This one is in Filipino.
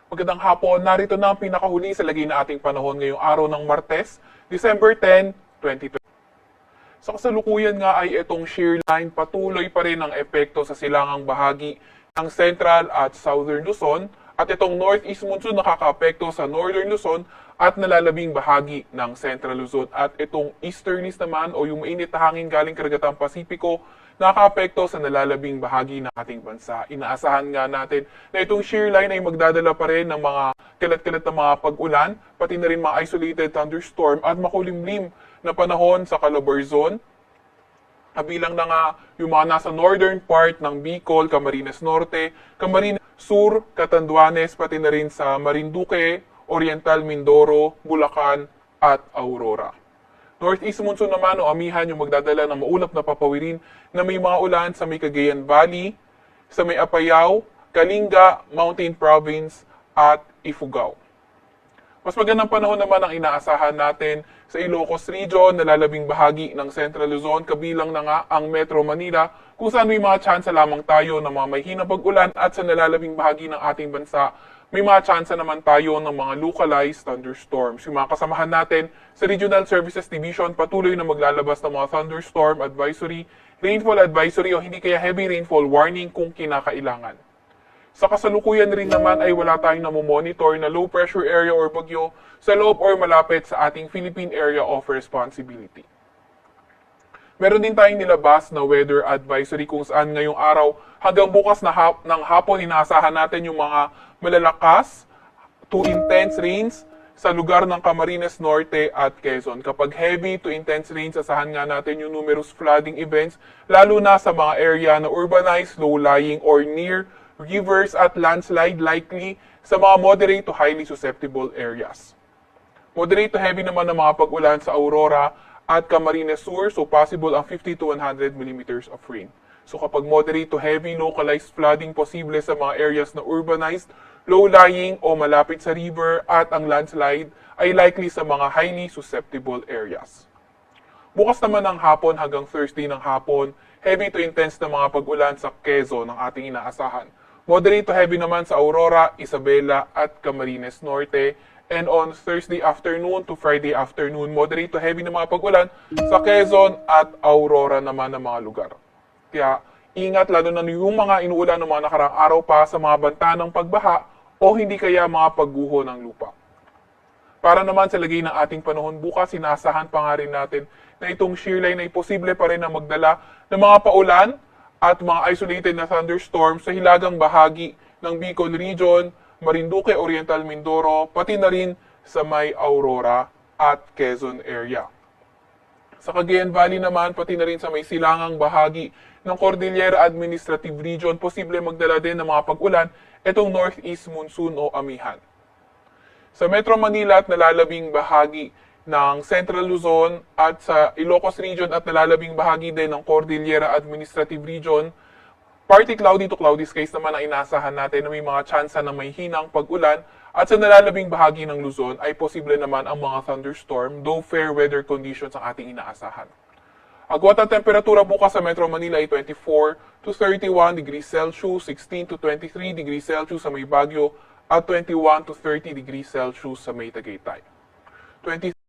Magandang hapon, narito na ang pinakahuli sa lagay na ating panahon ngayong araw ng Martes, December 10, 2020. Sa kasalukuyan nga ay itong shear line patuloy pa rin ang epekto sa silangang bahagi ng Central at Southern Luzon at itong Northeast monsoon nakakaapekto sa Northern Luzon at nalalabing bahagi ng Central Luzon at itong Easterlies naman o yung mainit na hangin galing karagatang Pasipiko nakakaapekto sa nalalabing bahagi ng ating bansa. Inaasahan nga natin na itong shear line ay magdadala pa rin ng mga kilat-kilat na mga pag-ulan, pati na rin mga isolated thunderstorm at makulimlim na panahon sa Calabarzon. Kabilang na nga yung mga nasa northern part ng Bicol, Camarines Norte, Camarines Sur, Catanduanes, pati na rin sa Marinduque, Oriental Mindoro, Bulacan at Aurora. Northeast monsoon naman o amihan yung magdadala ng maulap na papawirin na may mga ulan sa may Cagayan Valley, sa may Apayao, Kalinga, Mountain Province at Ifugao. Mas magandang panahon naman ang inaasahan natin sa Ilocos Region, nalalabing bahagi ng Central Luzon, kabilang na nga ang Metro Manila, kung saan may mga tsansa lamang tayo ng mga may hinang pag-ulan at sa nalalabing bahagi ng ating bansa, may mga tsansa naman tayo ng mga localized thunderstorms. Yung mga kasamahan natin sa Regional Services Division patuloy na maglalabas ng mga thunderstorm advisory, rainfall advisory o hindi kaya heavy rainfall warning kung kinakailangan. Sa kasalukuyan rin naman ay wala tayong namomonitor na low pressure area or bagyo sa loob or malapit sa ating Philippine Area of Responsibility. Meron din tayong nilabas na weather advisory kung saan ngayong araw hanggang bukas ng hapon inaasahan natin yung mga malalakas to intense rains sa lugar ng Camarines Norte at Quezon. Kapag heavy to intense rains, asahan nga natin yung numerous flooding events, lalo na sa mga area na urbanized, low-lying, or near rivers at landslide likely sa mga moderate to highly susceptible areas. Moderate to heavy naman ang mga pag-ulan sa Aurora at Camarines Sur, so possible ang 50 to 100 millimeters of rain. So kapag moderate to heavy localized flooding posible sa mga areas na urbanized, low-lying o malapit sa river at ang landslide ay likely sa mga highly susceptible areas. Bukas naman ng hapon hanggang Thursday ng hapon, heavy to intense na mga pag-ulan sa Quezon ang ating inaasahan. Moderate to heavy naman sa Aurora, Isabela at Camarines Norte. And on Thursday afternoon to Friday afternoon, moderate to heavy na mga pag-ulan sa Quezon at Aurora naman ng mga lugar. Kaya ingat lalo na yung mga inuulan ng mga nakaraang araw pa sa mga banta ng pagbaha o hindi kaya mga pagguho ng lupa. Para naman sa lagay ng ating panahon bukas, sinaasahan pa nga rin natin na itong shear line ay posible pa rin na magdala ng mga paulan at mga isolated na thunderstorms sa hilagang bahagi ng Bicol Region, Marinduque, Oriental Mindoro, pati na rin sa may Aurora at Quezon area. Sa Cagayan Valley naman, pati na rin sa may silangang bahagi ng Cordillera Administrative Region, posible magdala din ng mga pag-ulan itong Northeast Monsoon o amihan. Sa Metro Manila at nalalabing bahagi ng Central Luzon at sa Ilocos Region at nalalabing bahagi din ng Cordillera Administrative Region, partly cloudy to cloudy skies naman ang inaasahan natin na may mga tsansa na may hinang pag-ulan at sa nalalabing bahagi ng Luzon ay posible naman ang mga thunderstorm, though fair weather conditions ang ating inaasahan. Agwat at temperatura bukas sa Metro Manila ay 24 to 31 degrees Celsius, 16 to 23 degrees Celsius sa may Baguio at 21 to 30 degrees Celsius sa may Tagaytay. 20